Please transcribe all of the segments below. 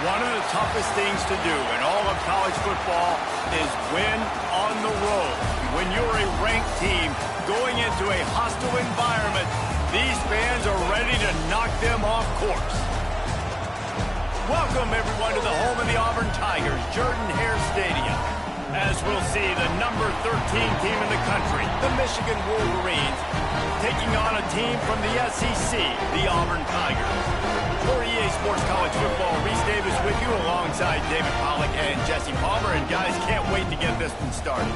One of the toughest things to do in all of college football is win on the road. When you're a ranked team going into a hostile environment, these fans are ready to knock them off course. Welcome, everyone, to the home of the Auburn Tigers, Jordan-Hare Stadium. As we'll see, the number 13 team in the country, the Michigan Wolverines, taking on a team from the SEC, the Auburn Tigers. For EA Sports College Football, Reese Davis with you alongside David Pollack and Jesse Palmer. And guys, can't wait to get this one started.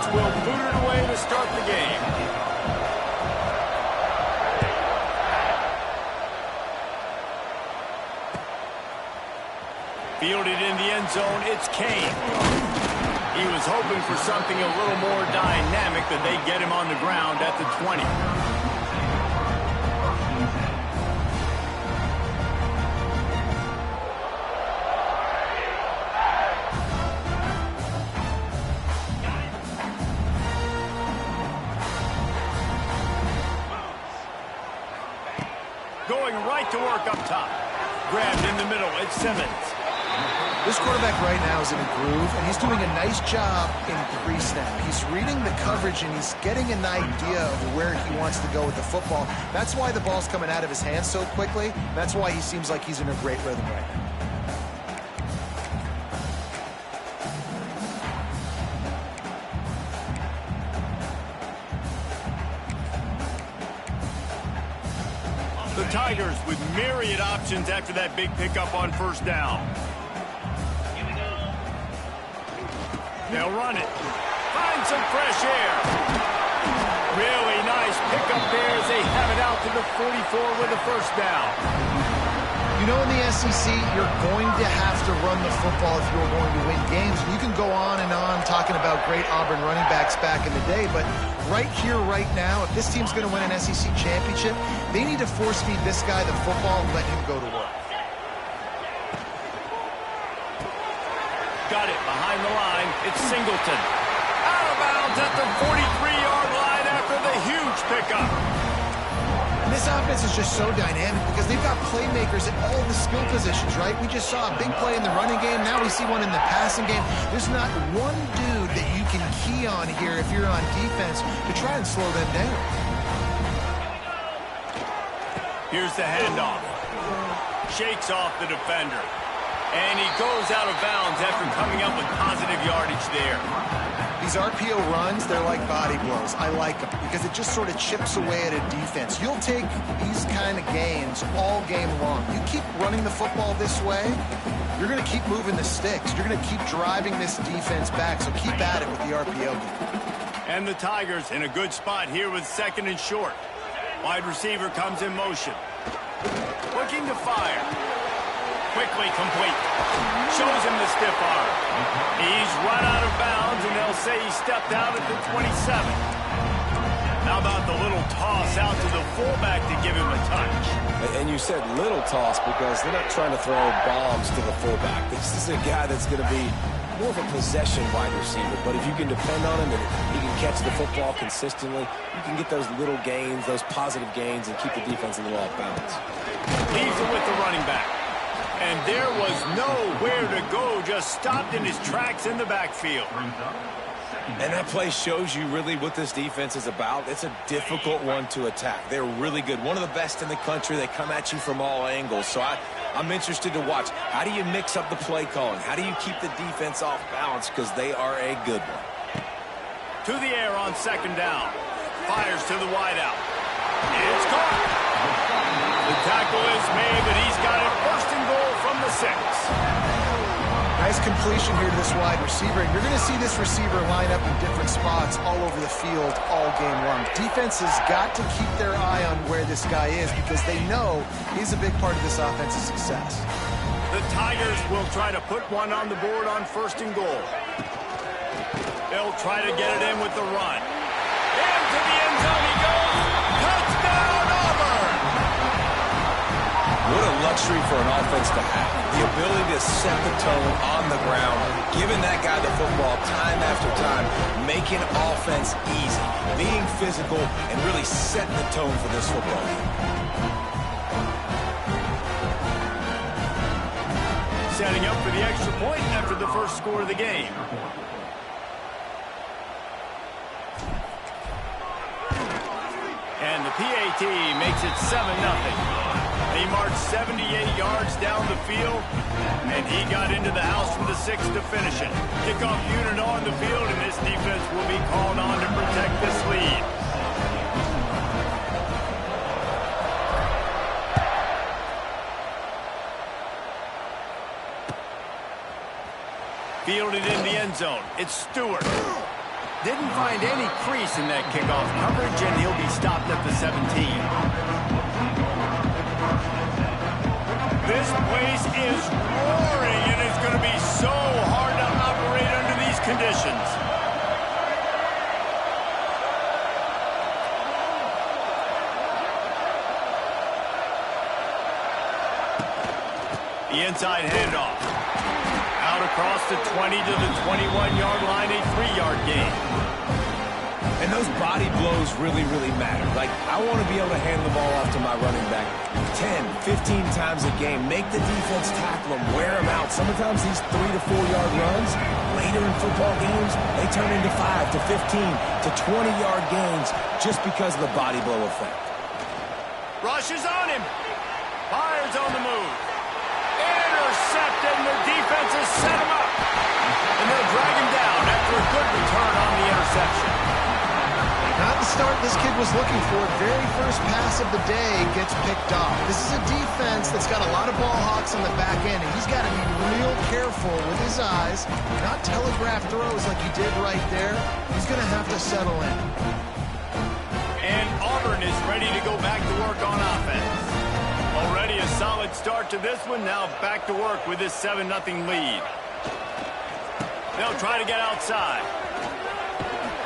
Will boot it away to start the game. Fielded in the end zone, it's Kane. He was hoping for something a little more dynamic, that they get him on the ground at the 20. Going right to work up top. Grabbed in the middle, it's Simmons. This quarterback right now is in a groove, and he's doing a nice job in pre-snap. He's reading the coverage, and he's getting an idea of where he wants to go with the football. That's why the ball's coming out of his hands so quickly. That's why he seems like he's in a great rhythm right now. The Tigers with myriad options after that big pickup on first down. They'll run it. Find some fresh air. Really nice pickup there as they have it out to the 44 with a first down. You know, in the SEC, you're going to have to run the football if you're going to win games. You can go on and on talking about great Auburn running backs back in the day, but right here, right now, if this team's going to win an SEC championship, they need to force-feed this guy the football and let him go to work. Got it behind the line. It's Singleton. Out of bounds at the 43-yard line after the huge pickup. And this offense is just so dynamic because they've got playmakers at all the skill positions, right? We just saw a big play in the running game. Now we see one in the passing game. There's not one dude that you can key on here if you're on defense to try and slow them down. Here's the handoff. Shakes off the defender. And he goes out of bounds after coming up with positive yardage there. These RPO runs, they're like body blows. I like them because it just sort of chips away at a defense. You'll take these kind of gains all game long. You keep running the football this way, you're going to keep moving the sticks. You're going to keep driving this defense back, so keep at it with the RPO game. And the Tigers in a good spot here with second and short. Wide receiver comes in motion. Looking to fire. Quickly complete. Shows him the stiff arm. He's run out of bounds, and they'll say he stepped out at the 27. How about the little toss out to the fullback to give him a touch? And you said little toss because they're not trying to throw bombs to the fullback. This is a guy that's going to be more of a possession wide receiver, but if you can depend on him and he can catch the football consistently, you can get those little gains, those positive gains, and keep the defense a little off balance. Leaves it with the running back. And there was nowhere to go, just stopped in his tracks in the backfield. And that play shows you really what this defense is about. It's a difficult one to attack. They're really good. One of the best in the country. They come at you from all angles. So I'm interested to watch. How do you mix up the play calling? How do you keep the defense off balance? Because they are a good one. To the air on second down. Fires to the wideout. It's caught. The tackle is made, but he's got it first and goal from the 6. Nice completion here to this wide receiver. And you're going to see this receiver line up in different spots all over the field all game long. Defense has got to keep their eye on where this guy is because they know he's a big part of this offense's success. The Tigers will try to put one on the board on first and goal. They'll try to get it in with the run. Into the end zone he goes. Touchdown, Auburn! What a luxury for an offense to have. The ability to set the tone on the ground, giving that guy the football time after time, making offense easy, being physical, and really setting the tone for this football game. Setting up for the extra point after the first score of the game. And the PAT makes it 7-0. He marched 78 yards down the field, and he got into the house from the 6 to finish it. Kickoff unit on the field, and this defense will be called on to protect this lead. Fielded in the end zone. It's Stewart. Didn't find any crease in that kickoff coverage, and he'll be stopped at the 17. This place is roaring, and it's going to be so hard to operate under these conditions. The inside handoff. Out across the 20 to the 21-yard line, a 3-yard gain. And those body blows really, really matter. Like, I want to be able to hand the ball off to my running back 10, 15 times a game. Make the defense tackle him, wear him out. Sometimes these 3 to 4-yard runs, later in football games, they turn into 5 to 15 to 20-yard gains just because of the body blow effect. Rush is on him. Fires on the move. Intercepted, and the defense has set him up. And they'll drag him down after a good return on the interception. Not the start this kid was looking for. Very first pass of the day gets picked off. This is a defense that's got a lot of ball hawks on the back end, and he's got to be real careful with his eyes, not telegraph throws like he did right there. He's going to have to settle in. And Auburn is ready to go back to work on offense. Already a solid start to this one. Now back to work with this 7-0 lead. They'll try to get outside.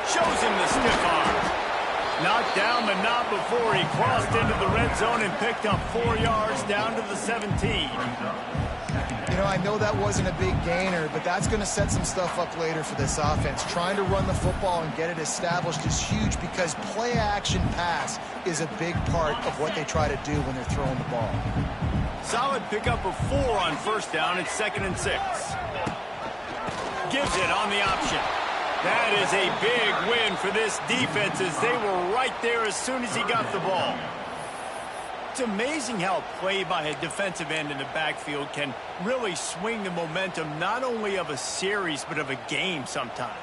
Shows him the stiff arm. Knocked down, but not before he crossed into the red zone and picked up 4 yards down to the 17. You know, I know that wasn't a big gainer, but that's going to set some stuff up later for this offense. Trying to run the football and get it established is huge because play-action pass is a big part of what they try to do when they're throwing the ball. Solid pickup of 4 on first down. It's 2nd and 6. Gives it on the option. That is a big win for this defense as they were right there as soon as he got the ball. It's amazing how a play by a defensive end in the backfield can really swing the momentum not only of a series but of a game sometimes.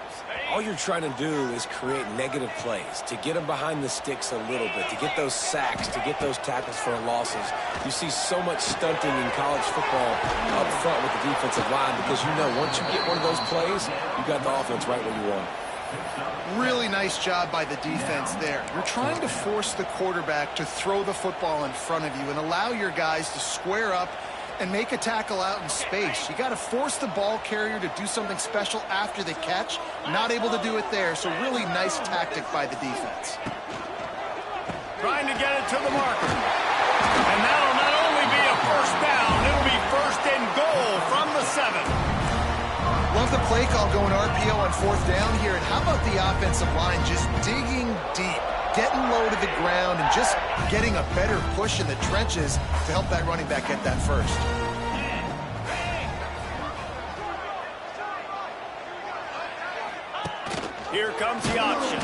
All you're trying to do is create negative plays, to get them behind the sticks a little bit, to get those sacks, to get those tackles for losses. You see so much stunting in college football up front with the defensive line because you know once you get one of those plays, you got the offense right where you want it. Really nice job by the defense there. You're trying to force the quarterback to throw the football in front of you and allow your guys to square up and make a tackle out in space. You got to force the ball carrier to do something special after the catch. Not able to do it there, so really nice tactic by the defense. Trying to get it to the marker. And that'll not only be a first down, it'll be 1st and goal from the 7. Love the play call going RPO on 4th down here. And how about the offensive line just digging deep, getting low to the ground, and just getting a better push in the trenches to help that running back get that first. Here comes the option.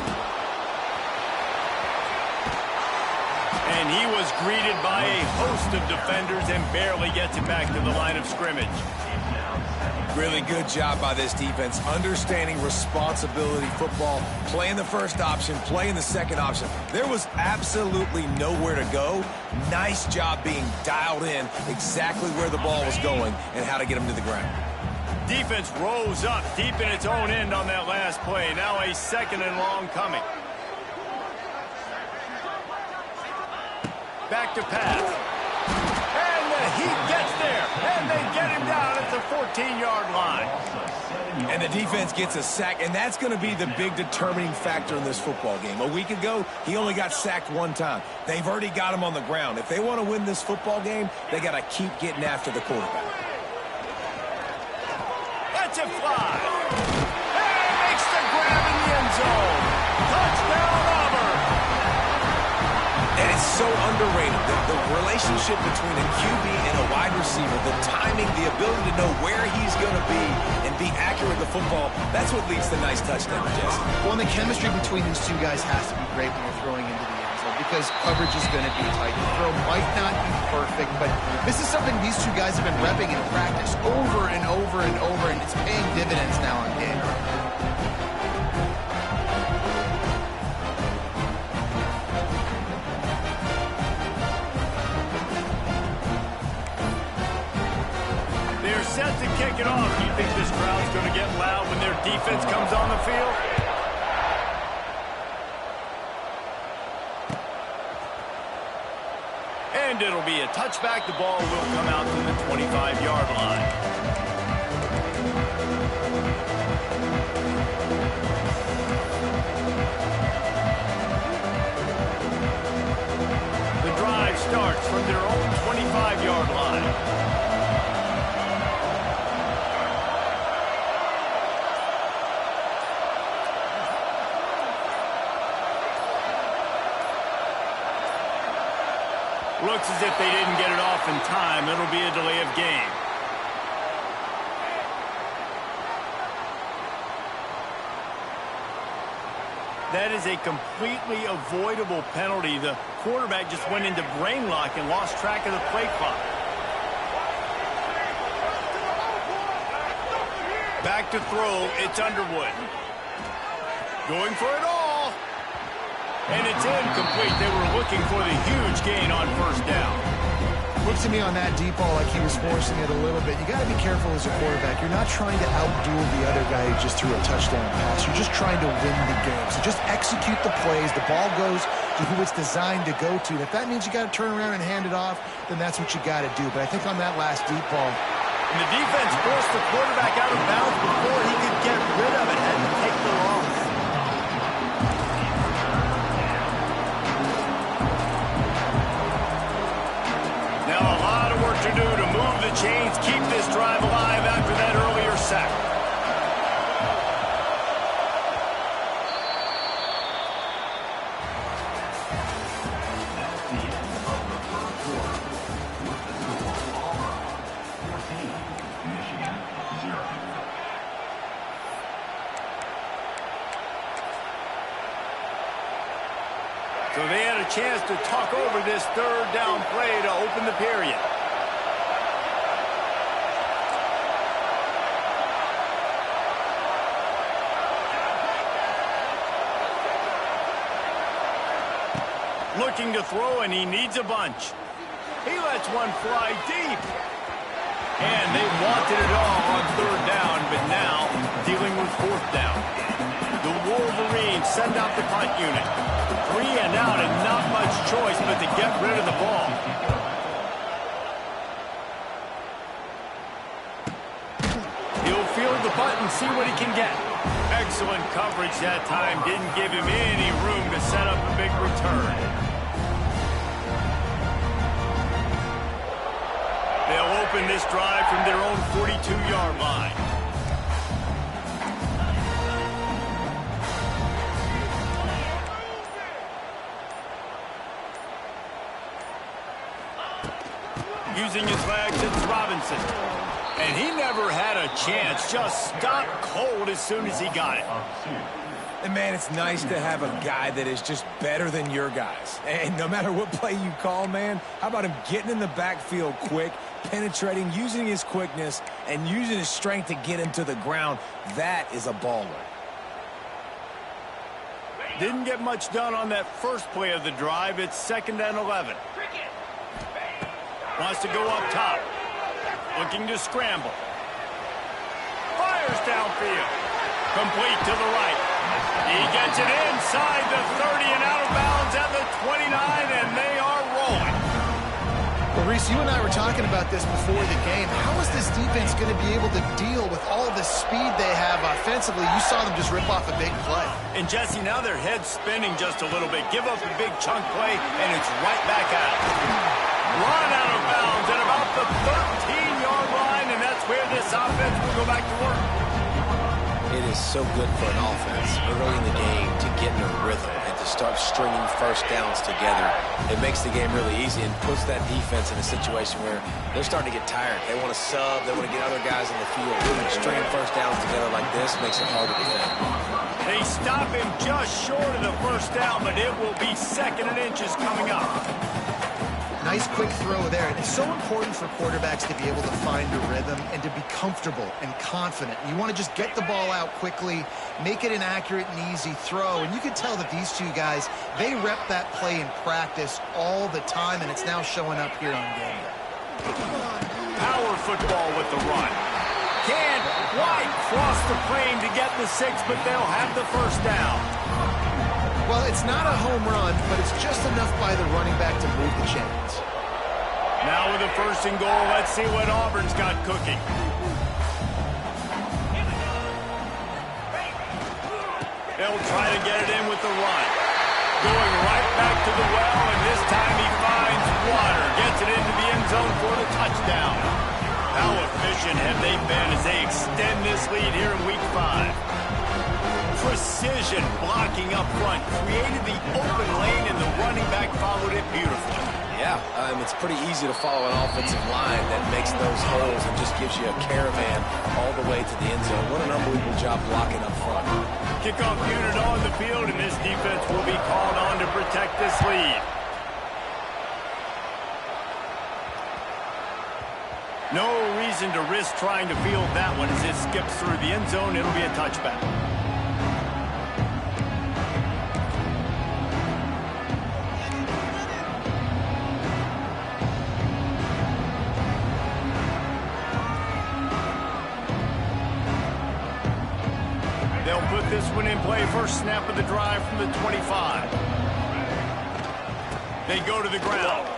And he was greeted by a host of defenders and barely gets it back to the line of scrimmage. Really good job by this defense, understanding responsibility football, playing the first option, playing the second option. There was absolutely nowhere to go. Nice job being dialed in exactly where the ball was going and how to get him to the ground. Defense rose up deep in its own end on that last play. Now a 2nd and long coming. Back to pass. And the heat gets there, and they get him down at the 14-yard line. And the defense gets a sack, and that's going to be the big determining factor in this football game. A week ago, he only got sacked one time. They've already got him on the ground. If they want to win this football game, they got to keep getting after the quarterback. That's a fly. And makes the grab in the end zone. Touchdown, Auburn. And it's so underrated. The relationship between a QB and a wide receiver, the timing, the ability to know where he's going to be and be accurate with the football, that's what leads to nice touchdowns, Jesse. Well, and the chemistry between these two guys has to be great when you're throwing into the end zone because coverage is going to be tight. The throw might not be perfect, but this is something these two guys have been repping in practice over and over and over, and it's paying dividends now on game. Set to kick it off. You think this crowd's going to get loud when their defense comes on the field? And it'll be a touchback. The ball will come out to the 25-yard line. The drive starts from their own 25-yard line. Looks as if they didn't get it off in time. It'll be a delay of game. That is a completely avoidable penalty. The quarterback just went into brain lock and lost track of the play clock. Back to throw. It's Underwood. Going for it all. And it's incomplete. They were looking for the huge gain on first down. Looks to me on that deep ball like he was forcing it a little bit. You got to be careful as a quarterback. You're not trying to outduel the other guy who just threw a touchdown pass. You're just trying to win the game. So just execute the plays. The ball goes to who it's designed to go to. And if that means you got to turn around and hand it off, then that's what you got to do. But I think on that last deep ball, and the defense forced the quarterback out of bounds before he could get rid of it. Had to take the loss. To do to move the chains, keep this drive alive after that earlier sack. So they had a chance to talk over this third down play to open the period. Looking to throw, and he needs a bunch. He lets one fly deep. And they wanted it all on third down, but now dealing with fourth down. The Wolverines send out the punt unit. 3 and out, and not much choice but to get rid of the ball. He'll field the punt and see what he can get. Excellent coverage that time. Didn't give him any room to set up a big return. They'll open this drive from their own 42-yard line. Using his legs, it's Robinson. And he never had a chance. Just stopped cold as soon as he got it. And, man, it's nice to have a guy that is just better than your guys. And no matter what play you call, man, how about him getting in the backfield quick, penetrating, using his quickness, and using his strength to get him to the ground? That is a baller. Didn't get much done on that first play of the drive. It's 2nd and 11. Wants to go up top. Looking to scramble. Fires downfield. Complete to the right. He gets it inside the 30 and out of bounds at the 29, and they are rolling. Well, Reese, you and I were talking about this before the game. How is this defense going to be able to deal with all the speed they have offensively? You saw them just rip off a big play. And, Jesse, now their head's spinning just a little bit. Give up a big chunk play, and it's right back out. Run out of bounds at about the 13-yard line, and that's where this offense will go back to work. It is so good for an offense early in the game to get in a rhythm and to start stringing first downs together. It makes the game really easy and puts that defense in a situation where they're starting to get tired. They want to sub. They want to get other guys in the field. Stringing first downs together like this makes it hard to defend. They stop him just short of the first down, but it will be 2nd and inches coming up. Nice quick throw there. It's so important for quarterbacks to be able to find a rhythm and to be comfortable and confident. You want to just get the ball out quickly, make it an accurate and easy throw. And you can tell that these two guys, they rep that play in practice all the time, and it's now showing up here on game day. Power football with the run. Can't quite cross the plane to get the 6, but they'll have the first down. Well, it's not a home run, but it's just enough by the running back to move the chains. Now with a 1st and goal, let's see what Auburn's got cooking. They'll try to get it in with the run. Going right back to the well, and this time he finds water. Gets it into the end zone for the touchdown. How efficient have they been as they extend this lead here in Week 5? Precision blocking up front, created the open lane, and the running back followed it beautifully. Yeah, it's pretty easy to follow an offensive line that makes those holes and just gives you a caravan all the way to the end zone. What an unbelievable job blocking up front. Kickoff unit on the field, and this defense will be called on to protect this lead. No reason to risk trying to field that one as it skips through the end zone. It'll be a touchback. They'll put this one in play. First snap of the drive from the 25. They go to the ground.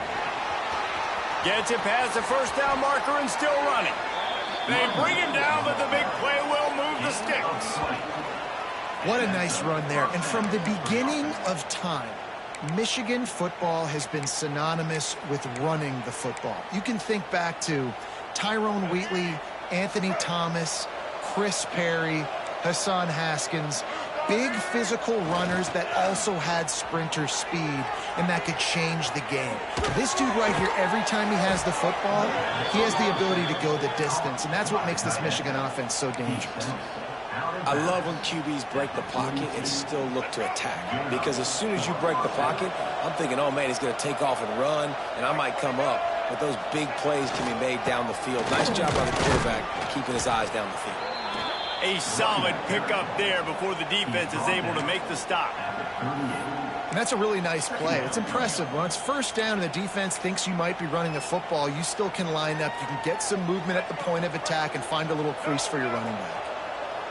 Gets it past the first down marker and still running. They bring him down, but the big play will move the sticks. What a nice run there. And from the beginning of time, Michigan football has been synonymous with running the football. You can think back to Tyrone Wheatley, Anthony Thomas, Chris Perry, Hassan Haskins, big physical runners that also had sprinter speed and that could change the game. This dude right here, every time he has the football, he has the ability to go the distance, and that's what makes this Michigan offense so dangerous. I love when QBs break the pocket and still look to attack, because as soon as you break the pocket, I'm thinking, oh man, he's going to take off and run, and I might come up. But those big plays can be made down the field. Nice job by the quarterback keeping his eyes down the field. A solid pickup there before the defense is able to make the stop. And that's a really nice play. It's impressive. When it's first down and the defense thinks you might be running the football, you still can line up. You can get some movement at the point of attack and find a little crease for your running back.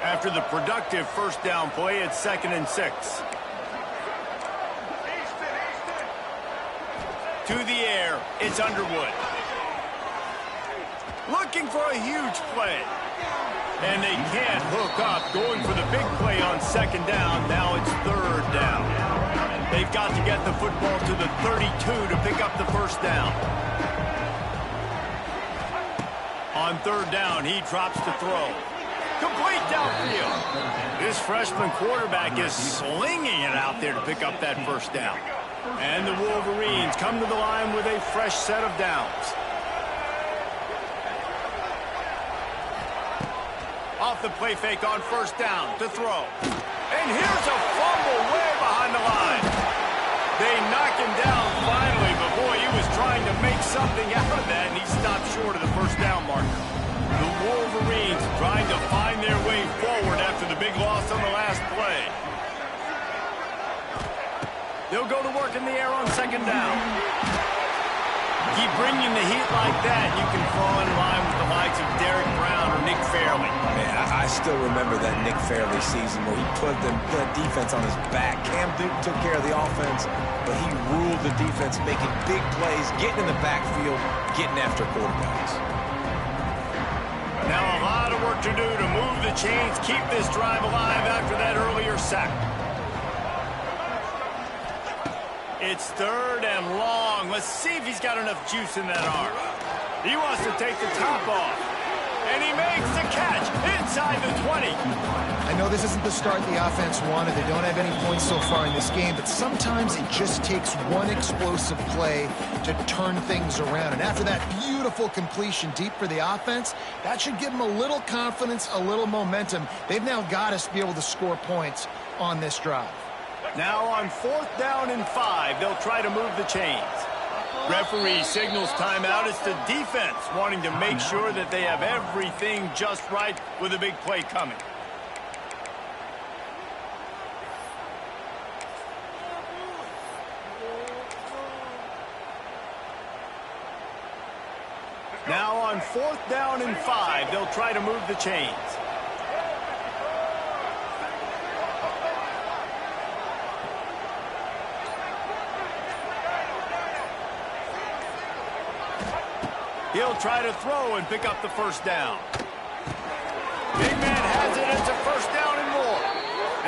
After the productive first down play, it's 2nd and 6. To the air, it's Underwood. Looking for a huge play. And they can't hook up, going for the big play on 2nd down. Now it's 3rd down. They've got to get the football to the 32 to pick up the first down. On 3rd down, he drops to throw. Complete downfield. This freshman quarterback is slinging it out there to pick up that first down. And the Wolverines come to the line with a fresh set of downs. Off the play fake on 1st down to throw. And here's a fumble way behind the line. They knock him down finally, but boy, he was trying to make something out of that, and he stopped short of the first down marker. The Wolverines trying to find their way forward after the big loss on the last play. They'll go to work in the air on 2nd down. Keep bringing the heat like that, you can fall in line with the likes of Derek Brown or Nick Fairley. Man, I still remember that Nick Fairley season where he put the defense on his back. Cam Newton took care of the offense, but he ruled the defense, making big plays, getting in the backfield, getting after quarterbacks. Now a lot of work to do to move the chains, keep this drive alive after that earlier sack. It's 3rd and long. Let's see if he's got enough juice in that arm. He wants to take the top off. And he makes the catch inside the 20. I know this isn't the start the offense wanted. They don't have any points so far in this game, but sometimes it just takes one explosive play to turn things around. And after that beautiful completion deep for the offense, that should give them a little confidence, a little momentum. They've now got us to be able to score points on this drive. Now on 4th down and 5, they'll try to move the chains. Referee signals timeout. It's the defense wanting to make sure that they have everything just right with a big play coming. Now on 4th down and 5, they'll try to move the chains. He'll try to throw and pick up the 1st down. Big man has it. It's a 1st down and more.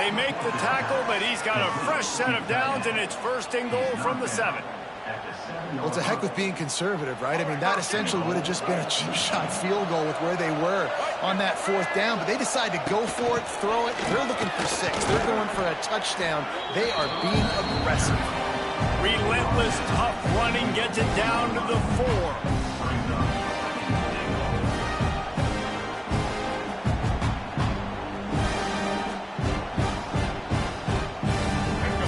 They make the tackle, but he's got a fresh set of downs, and it's 1st and goal from the 7. Well, it's a heck with being conservative, right? I mean, that essentially would have just been a cheap shot field goal with where they were on that 4th down, but they decide to go for it, throw it. They're looking for 6. They're going for a touchdown. They are being aggressive. Relentless, tough running gets it down to the 4.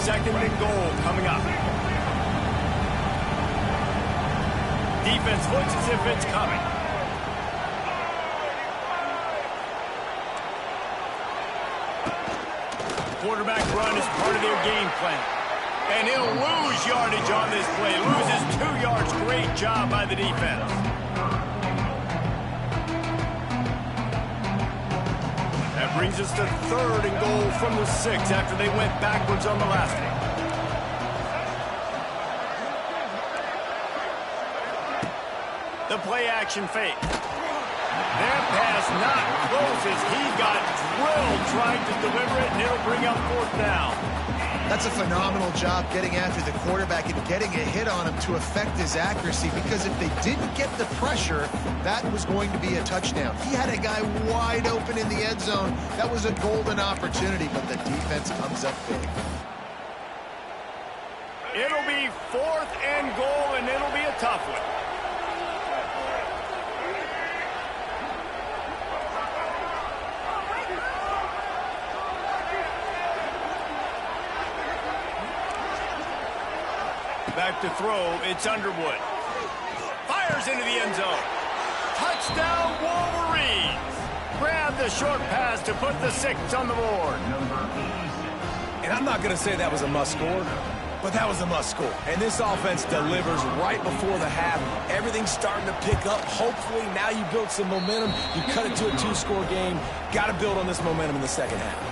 2nd and goal coming up. Defense looks as if it's coming. Quarterback run is part of their game plan. And he'll lose yardage on this play. Loses 2 yards. Great job by the defense. That brings us to 3rd and goal from the 6 after they went backwards on the last one. The play action fake. That pass not close as he got drilled trying to deliver it, and it'll bring up 4th down. That's a phenomenal job getting after the quarterback and getting a hit on him to affect his accuracy, because if they didn't get the pressure, that was going to be a touchdown. He had a guy wide open in the end zone. That was a golden opportunity, but the defense comes up big. It'll be 4th and goal, and it'll be a tough one. Back to throw, it's Underwood. Fires into the end zone. Touchdown, Wolverines! Grab the short pass to put the 6 on the board. And I'm not going to say that was a must-score, but that was a must-score. And this offense delivers right before the half. Everything's starting to pick up. Hopefully, now you build some momentum. You cut it to a 2-score game. Got to build on this momentum in the second half.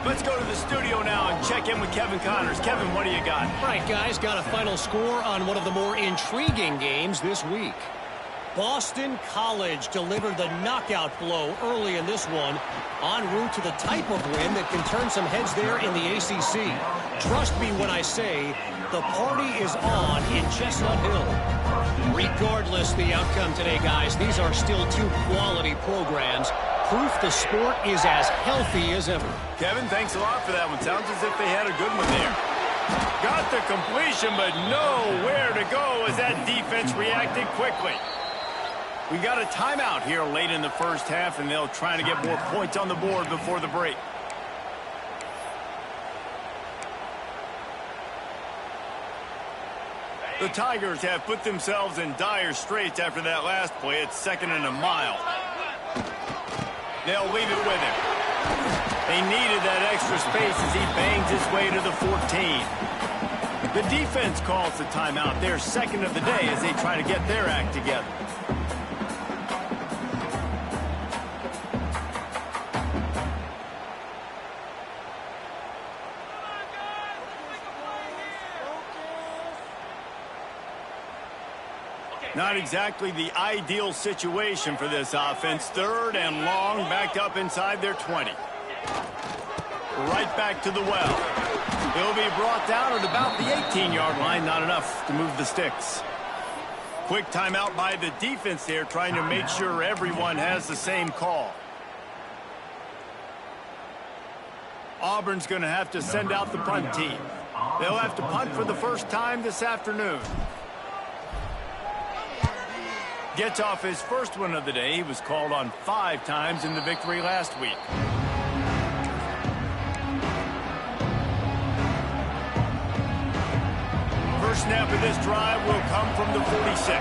Let's go to the studio now and check in with Kevin Connors. Kevin, what do you got? All right, guys, got a final score on one of the more intriguing games this week. Boston College delivered the knockout blow early in this one, en route to the type of win that can turn some heads there in the ACC. Trust me when I say the party is on in Chestnut Hill. Regardless the outcome today, guys, these are still 2 quality programs. Proof the sport is as healthy as ever. Kevin, thanks a lot for that one. Sounds as if they had a good one there. Got the completion, but nowhere to go as that defense reacted quickly. We got a timeout here late in the first half, and they'll try to get more points on the board before the break. The Tigers have put themselves in dire straits after that last play. It's 2nd and a mile. They'll leave it with him. They needed that extra space as he bangs his way to the 14. The defense calls the timeout. Their 2nd of the day as they try to get their act together. Not exactly the ideal situation for this offense. 3rd and long, backed up inside their 20. Right back to the well. He'll be brought down at about the 18-yard line. Not enough to move the sticks. Quick timeout by the defense there, trying to make sure everyone has the same call. Auburn's going to have to send out the punt team. They'll have to punt for the first time this afternoon. Gets off his first one of the day. He was called on 5 times in the victory last week. First snap of this drive will come from the 46.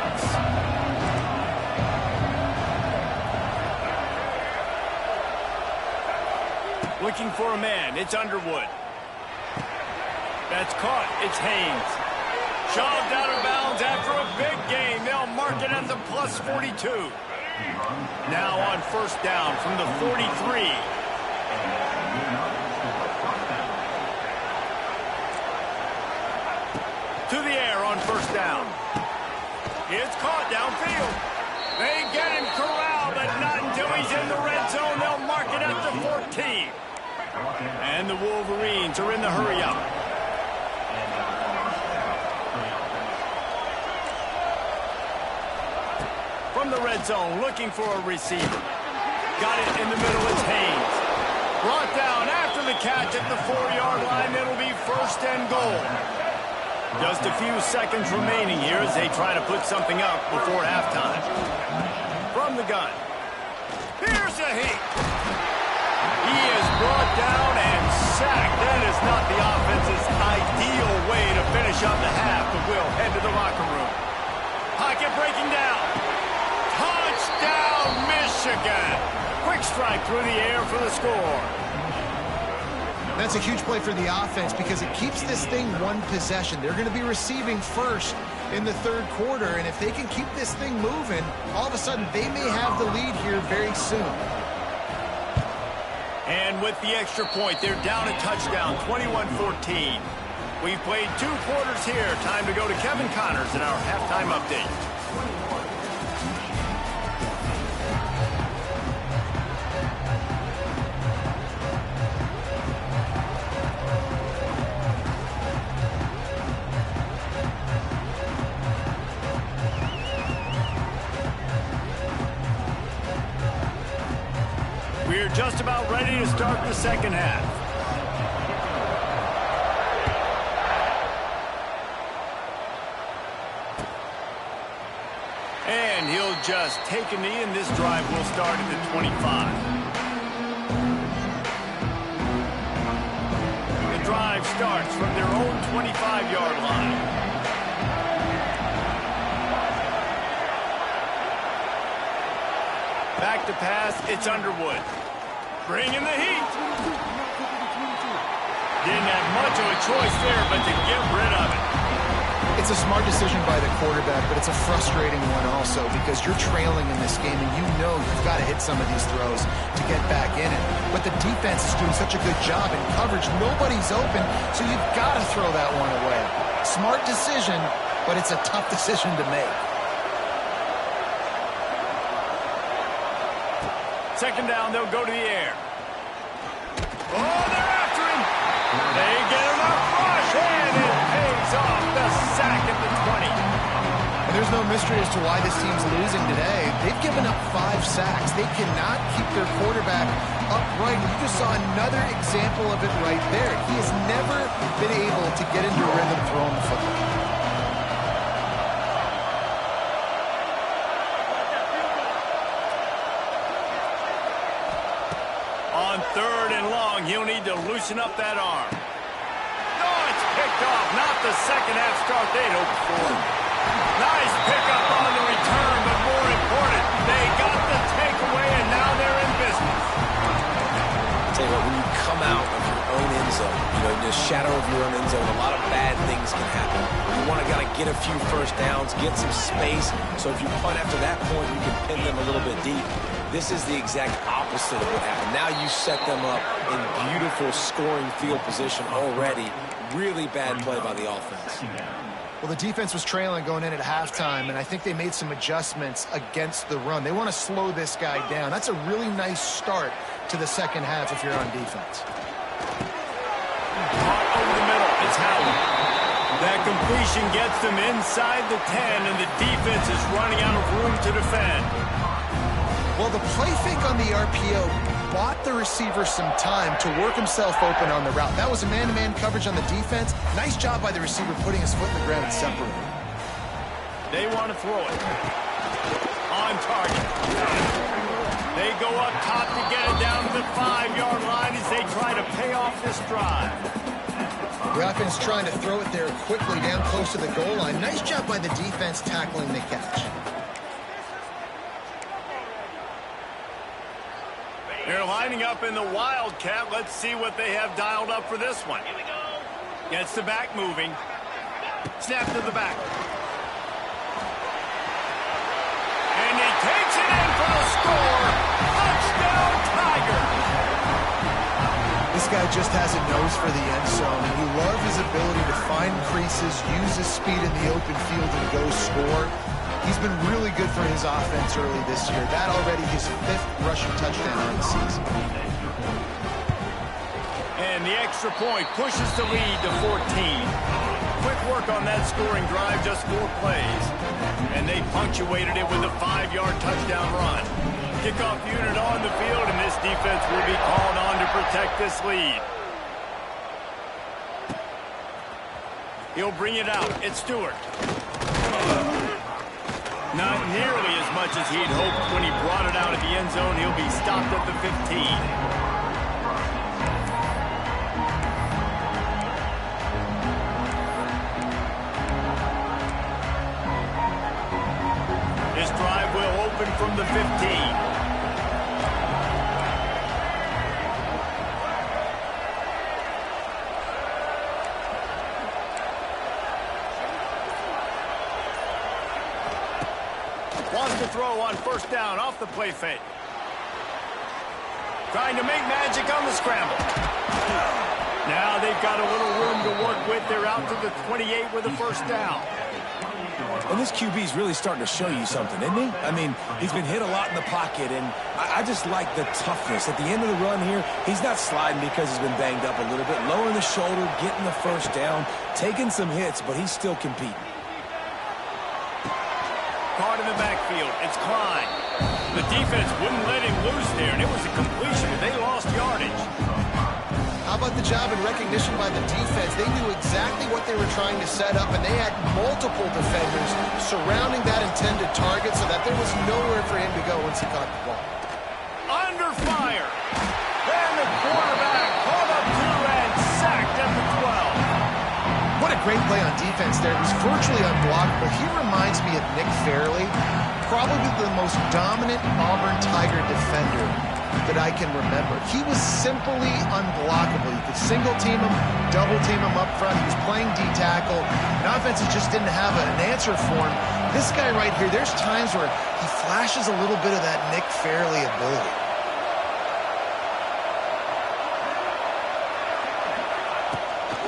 Looking for a man. It's Underwood. That's caught. It's Haynes. Shoved out of bounds after a big gain. They'll mark it at the plus 42. Now on first down from the 43. To the air on first down. It's caught downfield. They get him corralled, but not until he's in the red zone. They'll mark it at the 14. And the Wolverines are in the hurry-up. From the red zone, looking for a receiver. Got it in the middle, it's Haynes. Brought down after the catch at the 4-yard line. It'll be first and goal. Just a few seconds remaining here as they try to put something up before halftime. From the gun. Here's a hit. He is brought down and sacked. That is not the offense's ideal way to finish up the half, but we'll head to the locker room. Pocket breaking down. Touchdown, Michigan. Quick strike through the air for the score. That's a huge play for the offense because it keeps this thing one possession. They're going to be receiving first in the 3rd quarter, and if they can keep this thing moving, all of a sudden they may have the lead here very soon. And with the extra point, they're down a touchdown, 21-14. We've played 2 quarters here. Time to go to Kevin Connors in our halftime update. We're just about ready to start the second half. And he'll just take a knee, and this drive will start at the 25. The drive starts from their own 25-yard line. Back to pass, it's Underwood. Bringing the heat. Didn't have much of a choice there, but to get rid of it. It's a smart decision by the quarterback, but it's a frustrating one also because you're trailing in this game and you know you've got to hit some of these throws to get back in it. But the defense is doing such a good job in coverage. Nobody's open, so you've got to throw that one away. Smart decision, but it's a tough decision to make. Second down, they'll go to the air. Oh, they're after him. They get enough rush, and it pays off. The sack at the 20. And there's no mystery as to why this team's losing today. They've given up 5 sacks. They cannot keep their quarterback upright. You just saw another example of it right there. He has never been able to get into rhythm throwing the football. On 3rd and long, he'll need to loosen up that arm. Oh, it's picked off. Not the second half start they'd hoped for. Nice pickup on the return, but more important, they got the takeaway, and now they're in business. I'll tell you what, when you come out of your own end zone, in the shadow of your own end zone, a lot of bad things can happen. You want to get a few first downs, get some space, so if you punt after that point, you can pin them a little bit deep. This is the exact opposite of what happened. Now you set them up in beautiful scoring field position already. Really bad play by the offense. Well, the defense was trailing going in at halftime, and I think they made some adjustments against the run. They want to slow this guy down. That's a really nice start to the second half if you're on defense. Over the middle, it's Howard. That completion gets them inside the 10, and the defense is running out of room to defend. Well, the play fake on the RPO bought the receiver some time to work himself open on the route. That was a man-to-man coverage on the defense. Nice job by the receiver putting his foot in the ground and separating. They want to throw it. On target. They go up top to get it down to the 5-yard line as they try to pay off this drive. The offense trying to throw it there quickly down close to the goal line. Nice job by the defense tackling the catch. They're lining up in the Wildcat. Let's see what they have dialed up for this one. Gets the back moving. Snap to the back. And he takes it in for the score. Touchdown, Tigers. This guy just has a nose for the end zone, and you love his ability to find creases, use his speed in the open field, and go score. He's been really good for his offense early this year. That already his 5th rushing touchdown on the season. And the extra point pushes the lead to 14. Quick work on that scoring drive, just 4 plays. And they punctuated it with a 5-yard touchdown run. Kickoff unit on the field, and this defense will be called on to protect this lead. He'll bring it out. It's Stewart. Not nearly as much as he'd hoped when he brought it out of the end zone. He'll be stopped at the 15. This drive will open from the 15. Wants to throw on first down off the play fake. Trying to make magic on the scramble. Now they've got a little room to work with. They're out to the 28 with a first down. And this QB's really starting to show you something, isn't he? I mean, he's been hit a lot in the pocket, and I just like the toughness. At the end of the run here, he's not sliding because he's been banged up a little bit. Lowering the shoulder, getting the first down, taking some hits, but he's still competing. Caught in the backfield. It's Klein. The defense wouldn't let him loose there, and it was a completion, and they lost yardage. How about the job and recognition by the defense? They knew exactly what they were trying to set up, and they had multiple defenders surrounding that intended target so that there was nowhere for him to go once he caught the ball. Under fire. And the quarterback caught up to and sacked at the 12. What a great play on defense there. He's virtually unblockable. He reminds me of Nick Fairley, probably the most dominant Auburn Tiger defender that I can remember. He was simply unblockable. You could single team him, double team him up front. He was playing D-tackle. And offenses just didn't have an answer for him. This guy right here, there's times where he flashes a little bit of that Nick Fairley ability.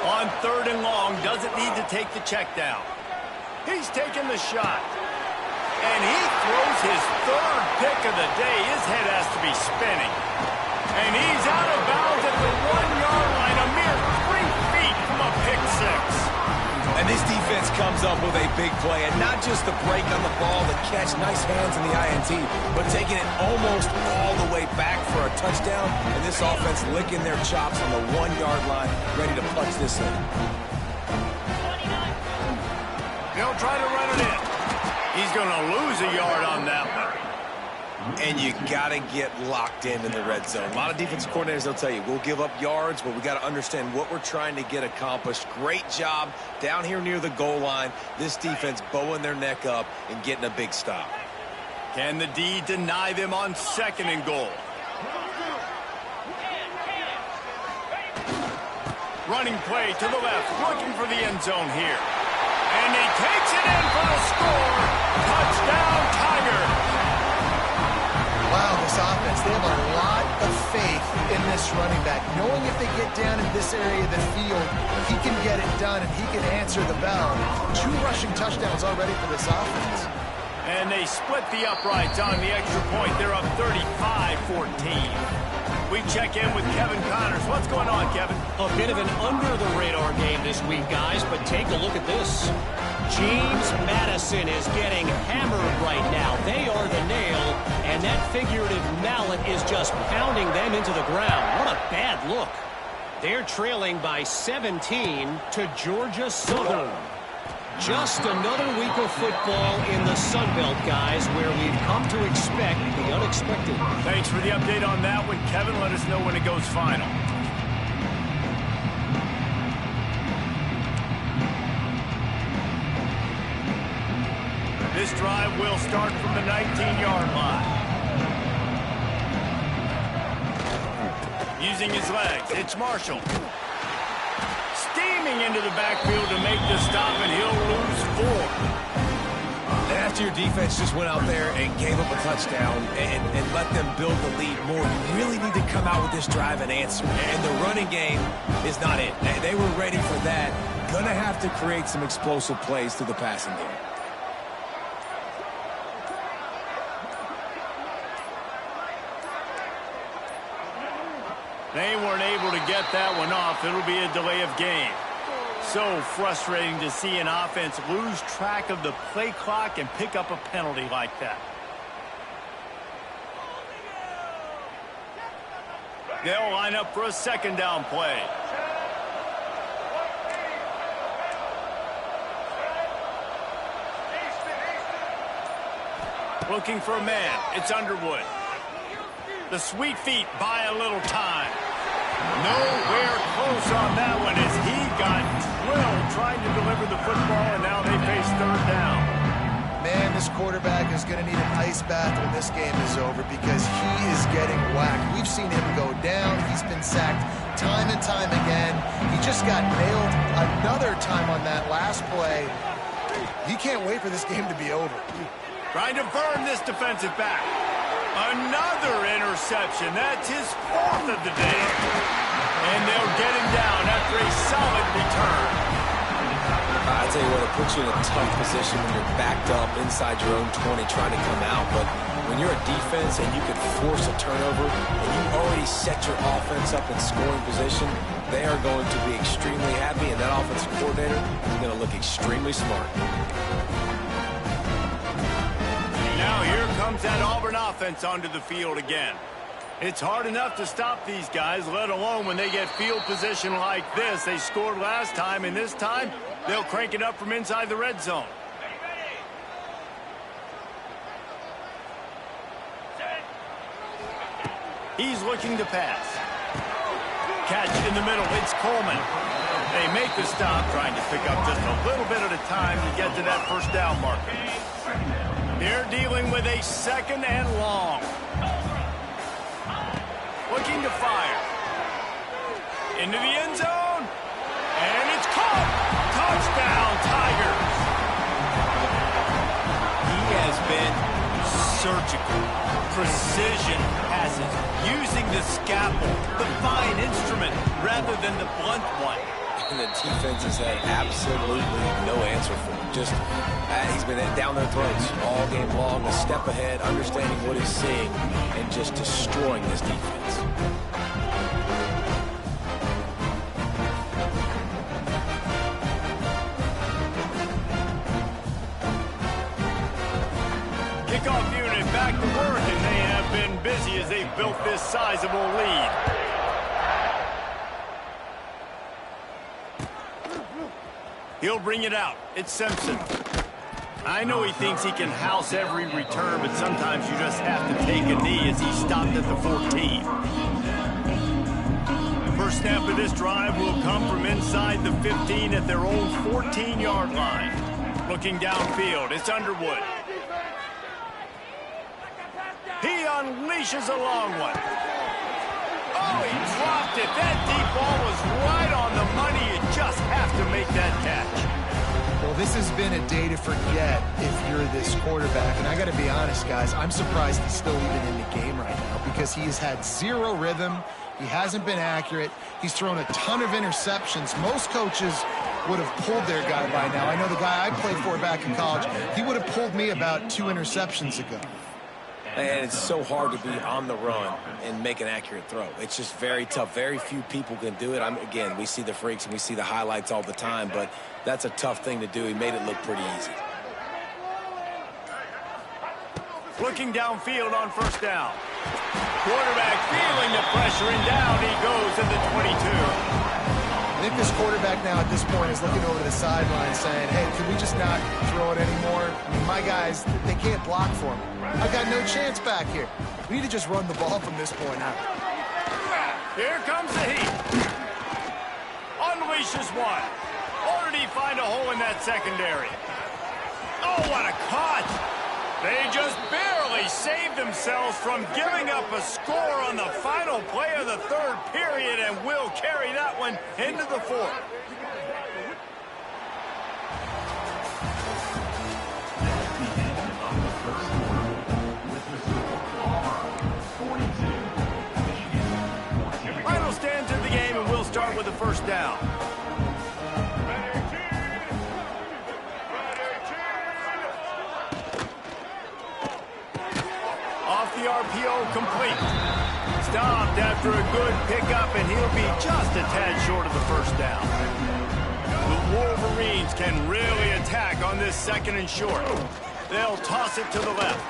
On 3rd and long, doesn't need to take the check down. He's taking the shot. And he throws his 3rd pick of the day. His head has to be spinning. And he's out of bounds at the 1-yard line, a mere 3 feet from a pick 6. And this defense comes up with a big play, and not just the break on the ball, the catch, nice hands in the INT, but taking it almost all the way back for a touchdown, and this offense licking their chops on the 1-yard line, ready to punch this in. They'll try to run it in. He's going to lose a yard on that one. And you got to get locked in the red zone. A lot of defensive coordinators, they'll tell you, we'll give up yards, but we got to understand what we're trying to get accomplished. Great job down here near the goal line. This defense bowing their neck up and getting a big stop. Can the D deny them on 2nd and goal? Running play to the left, looking for the end zone here. And he takes it in for the score. Touchdown, Tigers. Wow, this offense, they have a lot of faith in this running back, knowing if they get down in this area of the field, he can get it done and he can answer the bell. 2 rushing touchdowns already for this offense. And they split the uprights on the extra point. They're up 35-14. We check in with Kevin Connors. What's going on, Kevin? A bit of an under-the-radar game this week, guys, but take a look at this. James Madison is getting hammered right now. They are the nail, and that figurative mallet is just pounding them into the ground. What a bad look. They're trailing by 17 to Georgia Southern. Just another week of football in the Sun Belt, guys, where we've come to expect the unexpected. Thanks for the update on that one, Kevin. Let us know when it goes final. This drive will start from the 19-yard line. Using his legs, it's Marshall. Steaming into the backfield to make the stop, and he'll lose 4. And after your defense just went out there and gave up a touchdown and let them build the lead more, you really need to come out with this drive and answer. And the running game is not it. They were ready for that. Gonna have to create some explosive plays through the passing game. They weren't able to get that one off. It'll be a delay of game. So frustrating to see an offense lose track of the play clock and pick up a penalty like that. They'll line up for a second down play. Looking for a man. It's Underwood. The sweet feet buy a little time. Nowhere close on that one as he got drilled trying to deliver the football, and now they face third down. Man, this quarterback is going to need an ice bath when this game is over because he is getting whacked. We've seen him go down. He's been sacked time and time again. He just got nailed another time on that last play. He can't wait for this game to be over. Trying to burn this defensive back. Another interception. That's his 4th of the day. And they'll get him down after a solid return. I tell you what, it puts you in a tough position when you're backed up inside your own 20 trying to come out. But when you're a defense and you can force a turnover and you already set your offense up in scoring position, they are going to be extremely happy, and that offensive coordinator is going to look extremely smart. Now here comes that Auburn offense onto the field again. It's hard enough to stop these guys, let alone when they get field position like this. They scored last time, and this time they'll crank it up from inside the red zone. He's looking to pass. Catch in the middle. It's Coleman. They make the stop, trying to pick up just a little bit at a time to get to that first down marker. They're dealing with a second and long. Looking to fire. Into the end zone. And it's caught. Touchdown, Tigers. He has been surgical. Precision passes. Using the scalpel, the fine instrument, rather than the blunt one. And the defense has had absolutely no answer for him. Just, he's been down their throats all game long, a step ahead, understanding what he's seeing, and just destroying this defense. Kickoff unit back to work, and they have been busy as they've built this sizable lead. He'll bring it out. It's Simpson. I know he thinks he can house every return, but sometimes you just have to take a knee as he stopped at the 14. First snap of this drive will come from inside the 15 at their own 14-yard line. Looking downfield, it's Underwood. He unleashes a long one. Oh, he dropped it. That deep ball was right on the money. You just have to make that catch. Well, this has been a day to forget if you're this quarterback. And I got to be honest, guys, I'm surprised he's still even in the game right now because he has had zero rhythm. He hasn't been accurate. He's thrown a ton of interceptions. Most coaches would have pulled their guy by now. I know the guy I played for back in college, he would have pulled me about 2 interceptions ago. And it's so hard to be on the run and make an accurate throw. It's just very tough. Very few people can do it. Again, we see the freaks and we see the highlights all the time, but that's a tough thing to do. He made it look pretty easy. Looking downfield on first down. Quarterback feeling the pressure, and down he goes at the 22. I think this quarterback now at this point is looking over the sideline saying, hey, can we just not throw it anymore? I mean, my guys, they can't block for me. I've got no chance back here. We need to just run the ball from this point out. Here comes the heat. Unleashes one. Or did he find a hole in that secondary? Oh, what a cut! They just barely saved themselves from giving up a score on the final play of the third period, and will carry that one into the fourth. Final stands of the game, and we'll start with the first down. The RPO complete. Stopped after a good pickup, and he'll be just a tad short of the first down. The Wolverines can really attack on this second and short. They'll toss it to the left.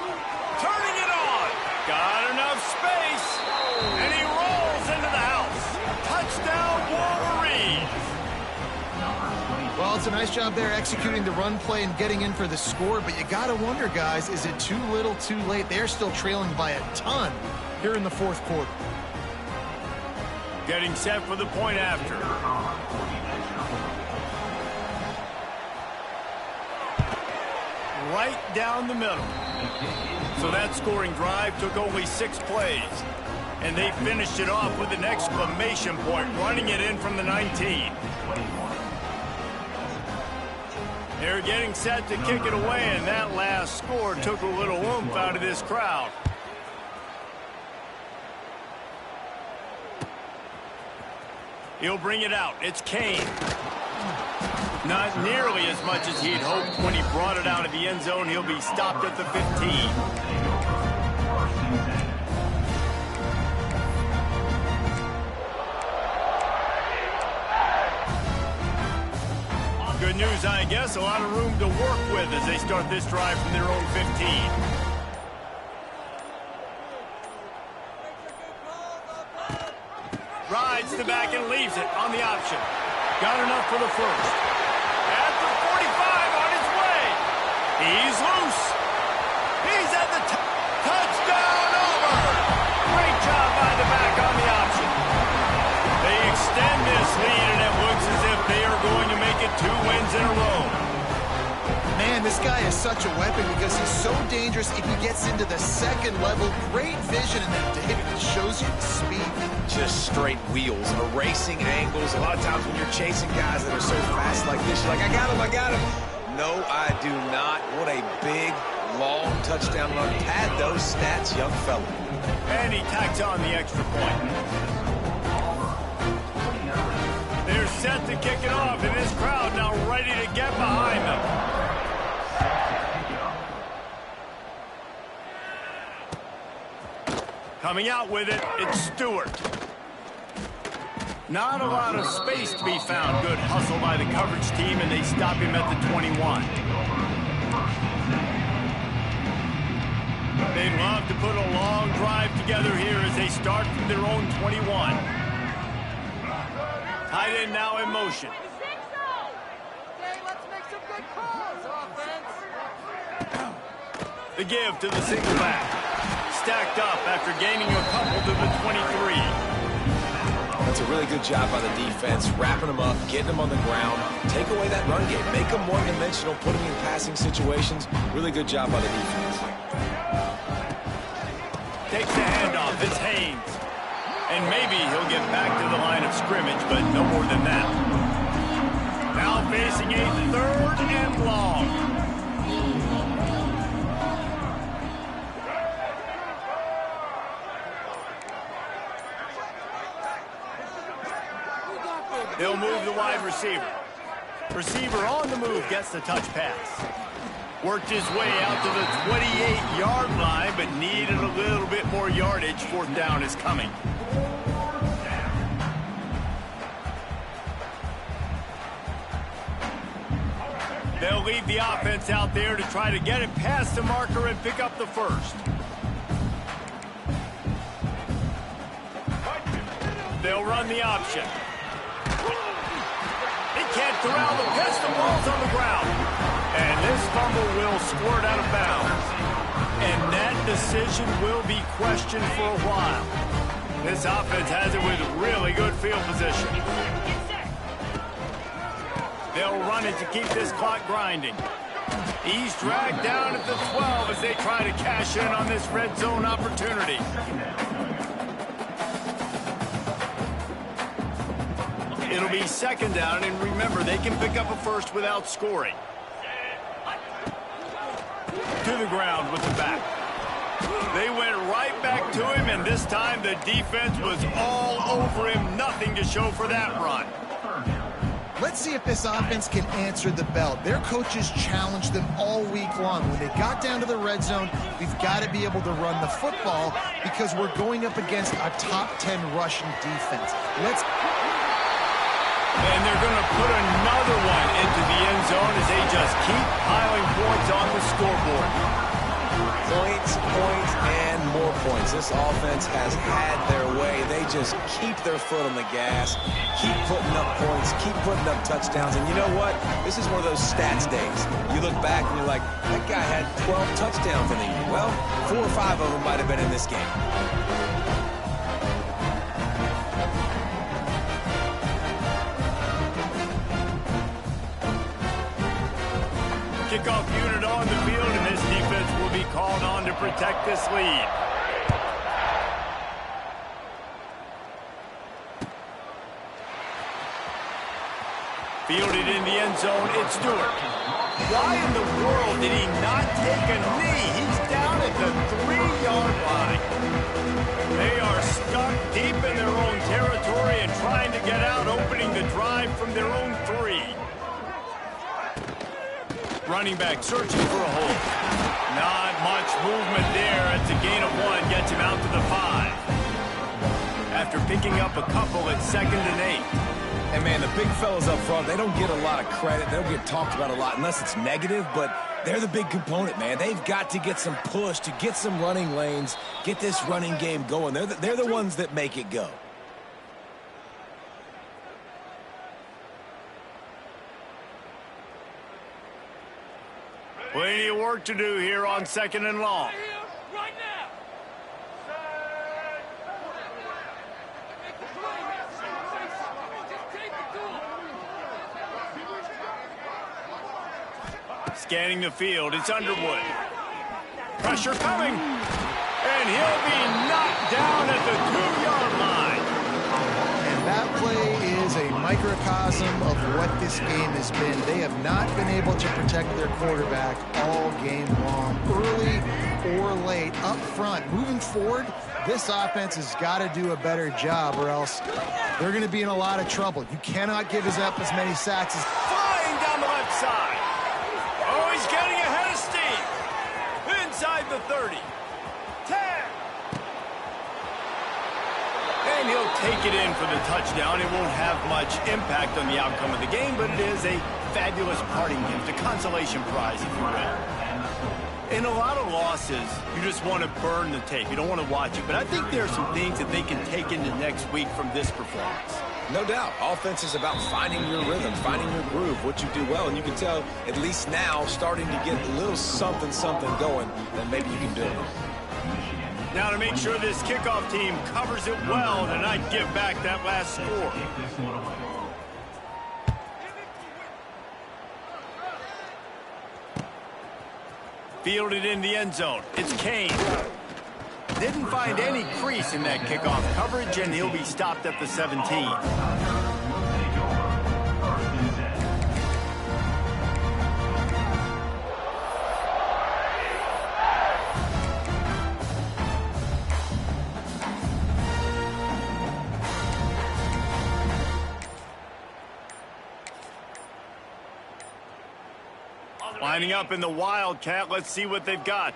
Turning it on. Got enough space. And he rolls into the house. Touchdown, Wolverines. Well, it's a nice job there executing the run play and getting in for the score, but you got to wonder, guys, is it too little too late? They're still trailing by a ton here in the fourth quarter. Getting set for the point after. Right down the middle. So that scoring drive took only 6 plays. And they finished it off with an exclamation point, running it in from the 19. They're getting set to kick it away, and that last score took a little oomph out of this crowd. He'll bring it out. It's Kane. Not nearly as much as he'd hoped when he brought it out of the end zone. He'll be stopped at the 15. Good news, I guess. A lot of room to work with as they start this drive from their own 15. Rides the back and leaves it on the option. Got enough for the first. At the 45 on his way. He's loose. He's at the touchdown, Auburn. Great job by the back on the option. They extend this lead, and it looks as if they are going to make it 2 wins in a row. Man, this guy is such a weapon because he's so dangerous if he gets into the second level. Great vision, and then David shows you the speed. Just straight wheels and erasing angles. A lot of times when you're chasing guys that are so fast like this, you're like, I got him. No, I do not. What a big, long touchdown run. Pad those stats, young fella. And he tacks on the extra point. They're set to kick it off, and this crowd now ready to get behind them. Coming out with it, it's Stewart. Not a lot of space to be found. Good hustle by the coverage team, and they stop him at the 21. They'd love to put a long drive together here as they start from their own 21. Tight end now in motion. Okay, let's make some good calls, offense. The give to the single back. Stacked up after gaining a couple to the 23. That's a really good job by the defense, wrapping them up, getting them on the ground, take away that run game, make them one-dimensional, put them in passing situations. Really good job by the defense. Takes the handoff. It's Haynes. And maybe he'll get back to the line of scrimmage, but no more than that. Now facing a 3rd and long. They'll move the wide receiver. Receiver on the move gets the touch pass. Worked his way out to the 28-yard line, but needed a little bit more yardage. Fourth down is coming. They'll leave the offense out there to try to get it past the marker and pick up the first. They'll run the option. They can't corral the pass. The ball's on the ground. And this fumble will squirt out of bounds. And that decision will be questioned for a while. This offense has it with really good field position. They'll run it to keep this clock grinding. He's dragged down at the 12 as they try to cash in on this red zone opportunity. It'll be second down, and remember, they can pick up a first without scoring. To the ground with the back. They went right back to him, and this time the defense was all over him. Nothing to show for that run. Let's see if this offense can answer the bell. Their coaches challenged them all week long. When they got down to the red zone, we've got to be able to run the football because we're going up against a top 10 rushing defense. And they're going to put another one into the end zone as they just keep piling points on the scoreboard. Points, points, and more points. This offense has had their way. They just keep their foot on the gas, keep putting up points, keep putting up touchdowns. And you know what? This is one of those stats days. You look back and you're like, that guy had 12 touchdowns in a year. Well, 4 or 5 of them might have been in this game. Kickoff unit on the field, and this defense will be called on to protect this lead. Fielded in the end zone, it's Stewart. Why in the world did he not take a knee? He's down at the 3-yard line. They are stuck deep in their own territory and trying to get out, opening the drive from their own 3. Running back searching for a hole. Not much movement there. It's a gain of 1, gets him out to the 5. After picking up a couple, it's 2nd and 8. And, man, the big fellas up front, they don't get a lot of credit. They don't get talked about a lot unless it's negative, but they're the big component, man. They've got to get some push, to get some running lanes, get this running game going. They're the ones that make it go. Plenty of work to do here on 2nd and long. Right now. Scanning the field, it's Underwood. Pressure coming. And he'll be knocked down at the 2-yard line. And that play is a microcosm of what this game has been. They have not been able to protect their quarterback all game long, early or late, up front. Moving forward, this offense has got to do a better job or else they're going to be in a lot of trouble. You cannot give us up as many sacks as... Flying down the left side. Oh, he's getting ahead of steam. Inside the 30. 10. And he'll take it in for the touchdown. It won't have much impact on the outcome of the game, but it is a fabulous parting gift, a consolation prize, if you will. In a lot of losses, you just want to burn the tape. You don't want to watch it. But I think there are some things that they can take into next week from this performance. No doubt. Offense is about finding your rhythm, finding your groove, what you do well. And you can tell, at least now, starting to get a little something going, then maybe you can do it. Now to make sure this kickoff team covers it well and not give back that last score. Fielded in the end zone. It's Kane. Didn't find any crease in that kickoff coverage, and he'll be stopped at the 17. Lining up in the Wildcat, let's see what they've got.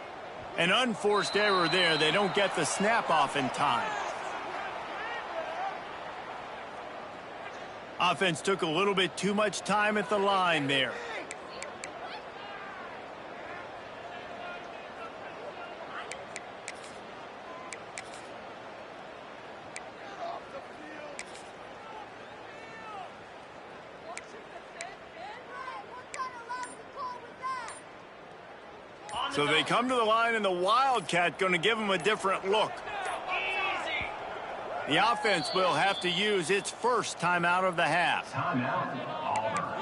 An unforced error there. They don't get the snap off in time. Offense took a little bit too much time at the line there. So they come to the line, and the Wildcat going to give them a different look. The offense will have to use its first timeout of the half. Timeout, Auburn.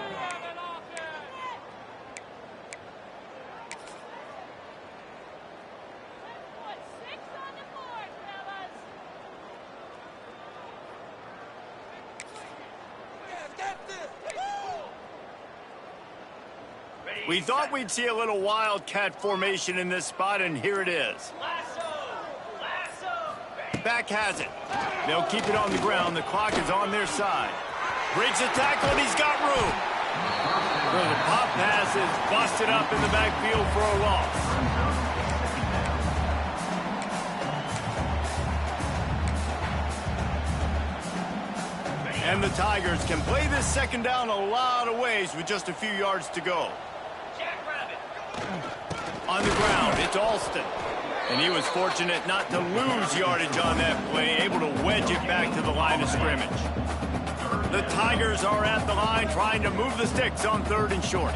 We thought we'd see a little Wildcat formation in this spot, and here it is. Back has it. They'll keep it on the ground. The clock is on their side. Breaks a tackle, and he's got room. The pop pass is busted up in the backfield for a loss. And the Tigers can play this second down a lot of ways with just a few yards to go. On the ground, it's Alston. And he was fortunate not to lose yardage on that play, able to wedge it back to the line of scrimmage. The Tigers are at the line trying to move the sticks on 3rd and short.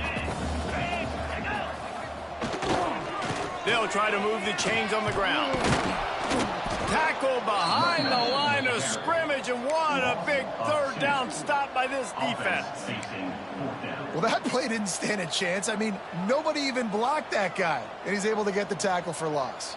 They'll try to move the chains on the ground. Tackle behind the line of scrimmage, and what a big 3rd down stop by this defense. Well, that play didn't stand a chance. I mean, nobody even blocked that guy, and he's able to get the tackle for loss.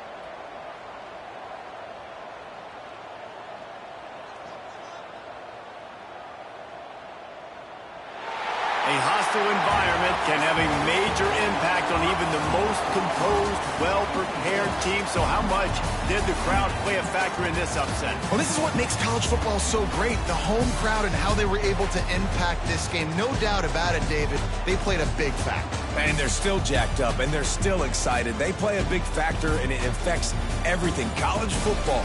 A hostile environment can have a major impact on even the most composed, well-prepared team. So how much did the crowd play a factor in this upset? Well, this is what makes college football so great, the home crowd and how they were able to impact this game. No doubt about it, David. They played a big factor. And they're still jacked up, and they're still excited. They play a big factor, and it affects everything. College football.